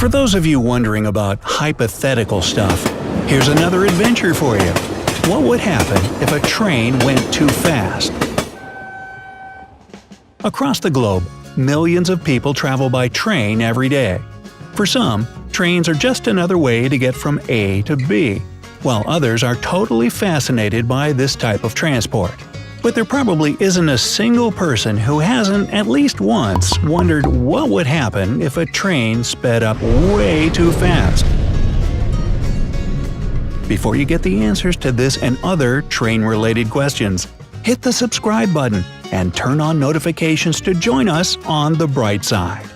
For those of you wondering about hypothetical stuff, here's another adventure for you. What would happen if a train went too fast? Across the globe, millions of people travel by train every day. For some, trains are just another way to get from A to B, while others are totally fascinated by this type of transport. But there probably isn't a single person who hasn't at least once wondered what would happen if a train sped up way too fast. Before you get the answers to this and other train-related questions, hit the subscribe button and turn on notifications to join us on the bright side.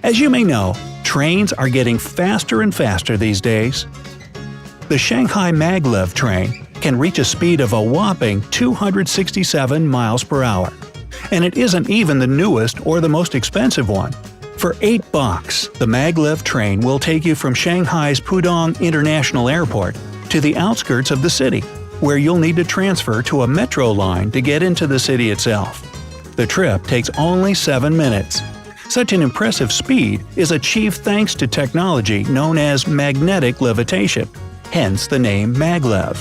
As you may know, trains are getting faster and faster these days. The Shanghai maglev train can reach a speed of a whopping 267 miles per hour. And it isn't even the newest or the most expensive one. For $8, the maglev train will take you from Shanghai's Pudong International Airport to the outskirts of the city, where you'll need to transfer to a metro line to get into the city itself. The trip takes only 7 minutes. Such an impressive speed is achieved thanks to technology known as magnetic levitation, hence the name maglev.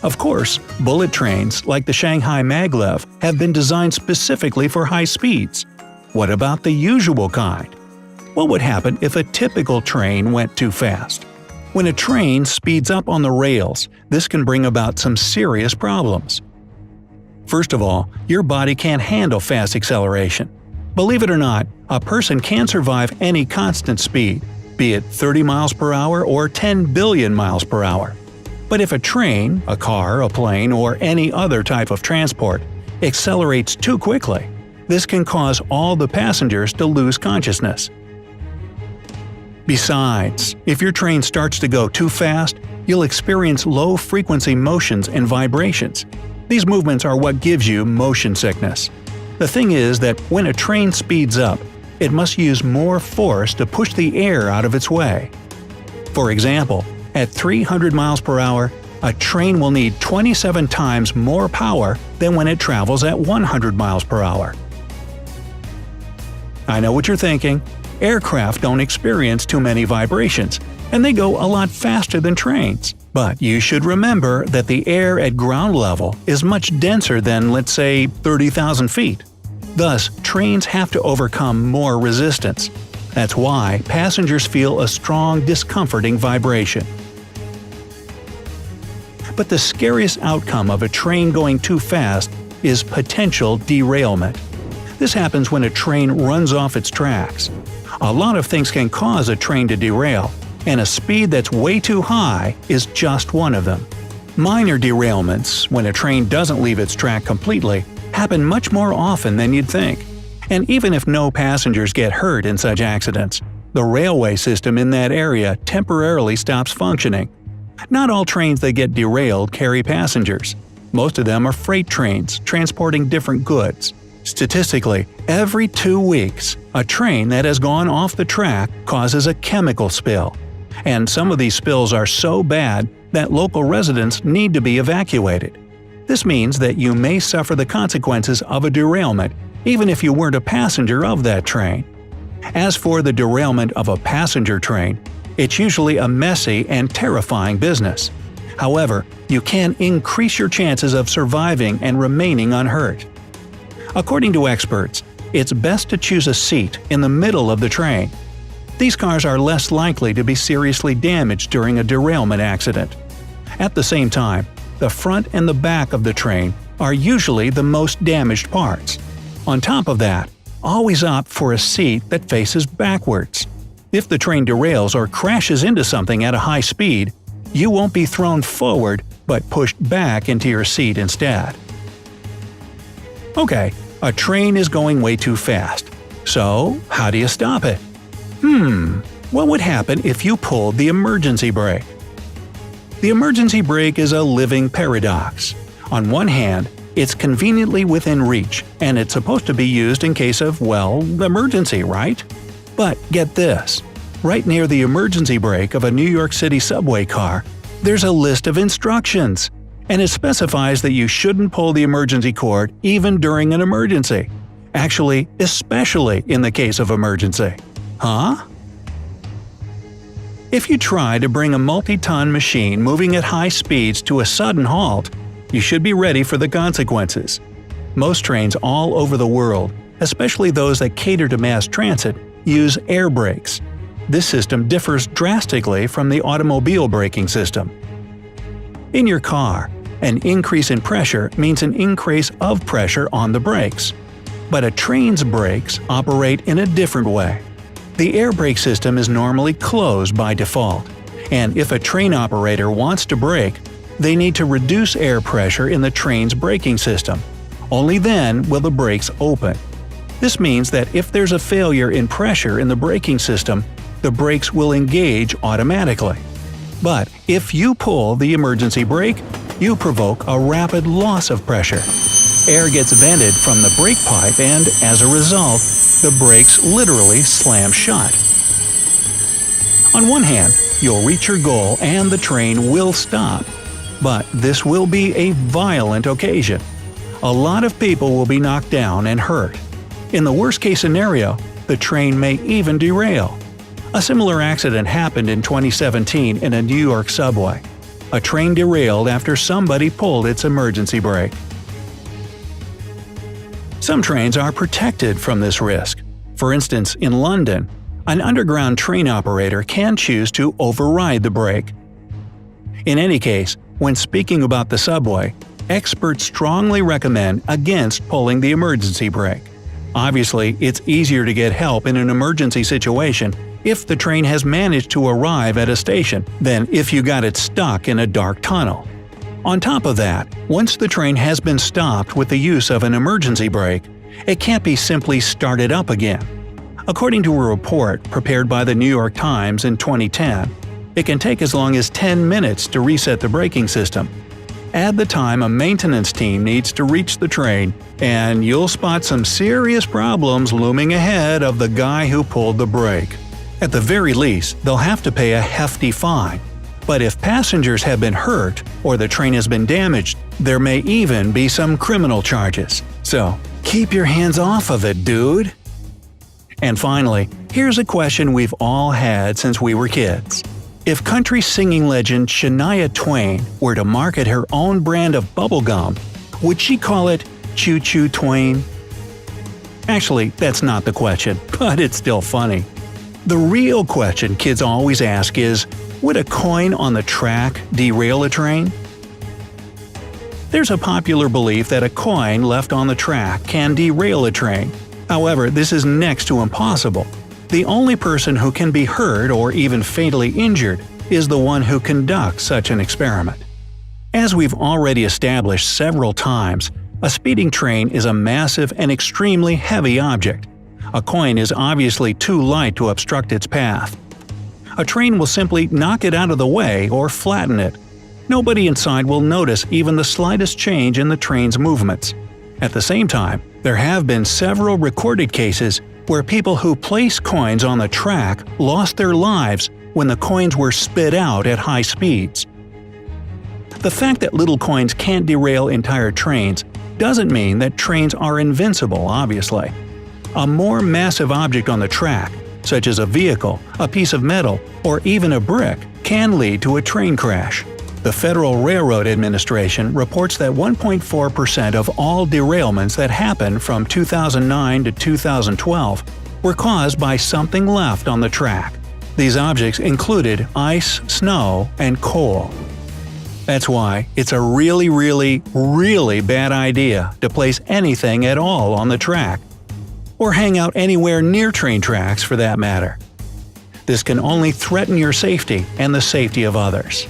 Of course, bullet trains like the Shanghai maglev have been designed specifically for high speeds. What about the usual kind? What would happen if a typical train went too fast? When a train speeds up on the rails, this can bring about some serious problems. First of all, your body can't handle fast acceleration. Believe it or not, a person can survive any constant speed, be it 30 miles per hour or 10 billion miles per hour. But if a train, a car, a plane, or any other type of transport accelerates too quickly, this can cause all the passengers to lose consciousness. Besides, if your train starts to go too fast, you'll experience low-frequency motions and vibrations. These movements are what gives you motion sickness. The thing is that when a train speeds up, it must use more force to push the air out of its way. For example, at 300 miles per hour, a train will need 27 times more power than when it travels at 100 miles per hour. I know what you're thinking. Aircraft don't experience too many vibrations, and they go a lot faster than trains. But you should remember that the air at ground level is much denser than, let's say, 30,000 feet. Thus, trains have to overcome more resistance. That's why passengers feel a strong, discomforting vibration. But the scariest outcome of a train going too fast is potential derailment. This happens when a train runs off its tracks. A lot of things can cause a train to derail, and a speed that's way too high is just one of them. Minor derailments, when a train doesn't leave its track completely, happen much more often than you'd think. And even if no passengers get hurt in such accidents, the railway system in that area temporarily stops functioning. Not all trains that get derailed carry passengers. Most of them are freight trains transporting different goods. Statistically, every 2 weeks, a train that has gone off the track causes a chemical spill. And some of these spills are so bad that local residents need to be evacuated. This means that you may suffer the consequences of a derailment even if you weren't a passenger of that train. As for the derailment of a passenger train, it's usually a messy and terrifying business. However, you can increase your chances of surviving and remaining unhurt. According to experts, it's best to choose a seat in the middle of the train. These cars are less likely to be seriously damaged during a derailment accident. At the same time, the front and the back of the train are usually the most damaged parts. On top of that, always opt for a seat that faces backwards. If the train derails or crashes into something at a high speed, you won't be thrown forward but pushed back into your seat instead. Okay, a train is going way too fast. So, how do you stop it? What would happen if you pulled the emergency brake? The emergency brake is a living paradox. On one hand, it's conveniently within reach, and it's supposed to be used in case of, well, emergency, right? But get this. Right near the emergency brake of a New York City subway car, there's a list of instructions, and it specifies that you shouldn't pull the emergency cord even during an emergency. Actually, especially in the case of emergency. Huh? If you try to bring a multi-ton machine moving at high speeds to a sudden halt, you should be ready for the consequences. Most trains all over the world, especially those that cater to mass transit, use air brakes. This system differs drastically from the automobile braking system. In your car, an increase in pressure means an increase of pressure on the brakes. But a train's brakes operate in a different way. The air brake system is normally closed by default, and if a train operator wants to brake, they need to reduce air pressure in the train's braking system. Only then will the brakes open. This means that if there's a failure in pressure in the braking system, the brakes will engage automatically. But if you pull the emergency brake, you provoke a rapid loss of pressure. Air gets vented from the brake pipe and, as a result, the brakes literally slam shut. On one hand, you'll reach your goal and the train will stop. But this will be a violent occasion. A lot of people will be knocked down and hurt. In the worst-case scenario, the train may even derail. A similar accident happened in 2017 in a New York subway. A train derailed after somebody pulled its emergency brake. Some trains are protected from this risk. For instance, in London, an underground train operator can choose to override the brake. In any case, when speaking about the subway, experts strongly recommend against pulling the emergency brake. Obviously, it's easier to get help in an emergency situation if the train has managed to arrive at a station than if you got it stuck in a dark tunnel. On top of that, once the train has been stopped with the use of an emergency brake, it can't be simply started up again. According to a report prepared by the New York Times in 2010, it can take as long as 10 minutes to reset the braking system. Add the time a maintenance team needs to reach the train, and you'll spot some serious problems looming ahead of the guy who pulled the brake. At the very least, they'll have to pay a hefty fine. But if passengers have been hurt or the train has been damaged, there may even be some criminal charges. So, keep your hands off of it, dude! And finally, here's a question we've all had since we were kids. If country singing legend Shania Twain were to market her own brand of bubblegum, would she call it Choo Choo Twain? Actually, that's not the question, but it's still funny. The real question kids always ask is, would a coin on the track derail a train? There's a popular belief that a coin left on the track can derail a train. However, this is next to impossible. The only person who can be hurt or even fatally injured is the one who conducts such an experiment. As we've already established several times, a speeding train is a massive and extremely heavy object. A coin is obviously too light to obstruct its path. A train will simply knock it out of the way or flatten it. Nobody inside will notice even the slightest change in the train's movements. At the same time, there have been several recorded cases where people who place coins on the track lost their lives when the coins were sped out at high speeds. The fact that little coins can't derail entire trains doesn't mean that trains are invincible, obviously. A more massive object on the track, such as a vehicle, a piece of metal, or even a brick, can lead to a train crash. The Federal Railroad Administration reports that 1.4% of all derailments that happened from 2009 to 2012 were caused by something left on the track. These objects included ice, snow, and coal. That's why it's a really bad idea to place anything at all on the track, or hang out anywhere near train tracks for that matter. This can only threaten your safety and the safety of others.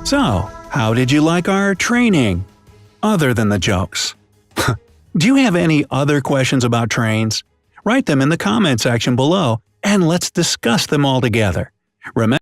So, how did you like our training? Other than the jokes. Do you have any other questions about trains? Write them in the comment section below and let's discuss them all together. Remember